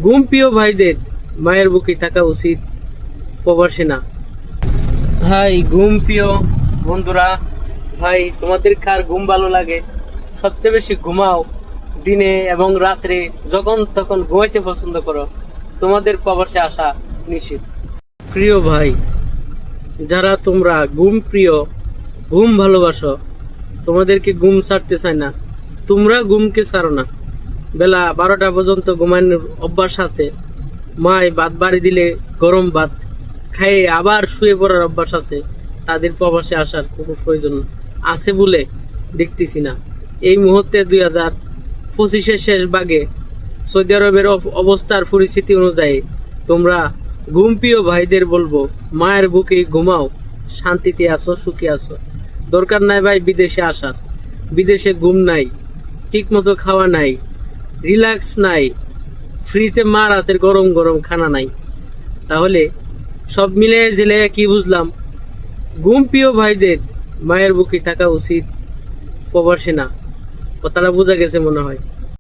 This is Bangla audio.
ঘুম প্রিয় ভাইদের মায়ের বুকে থাকা উচিত, প্রবাসে না। ভাই ঘুম প্রিয় বন্ধুরা, ভাই তোমাদের কার ঘুম ভালো লাগে? সবচেয়ে বেশি ঘুমাও দিনে এবং রাত্রে, যখন তখন ঘুমাইতে পছন্দ করো, তোমাদের প্রবাসে আসা নিশ্চিত। প্রিয় ভাই, যারা তোমরা ঘুম প্রিয়, ঘুম ভালোবাসো, তোমাদেরকে ঘুম ছাড়তে চায় না, তোমরা ঘুমকে ছাড়ো না। বেলা 12টা পর্যন্ত ঘুমানোর অভ্যাস আছে, মায় ভাত বাড়ি দিলে গরম ভাত খাইয়ে আবার শুয়ে পড়ার অভ্যাস আছে, তাদের প্রবাসে আসার কোনো প্রয়োজন আছে বলে দেখতেছি না। এই মুহূর্তে 2025-এর শেষ ভাগে সৌদি আরবের অবস্থার পরিস্থিতি অনুযায়ী তোমরা ঘুমপ্রিয় ভাইদের বলবো, মায়ের বুকে ঘুমাও, শান্তিতে আছো, সুখে আছো। দরকার নাই ভাই বিদেশে আসার। বিদেশে ঘুম নাই, ঠিক মতো খাওয়া নাই, রিল্যাক্স নাই, ফ্রিতে মার হাতের গরম গরম খানা নাই। তাহলে সব মিলে জেলে কি বুঝলাম? ঘুমপ্রিয় ভাইদের মায়ের বুকে থাকা উচিত, প্রবাসে না। কথাটা বোঝা গেছে মনে হয়।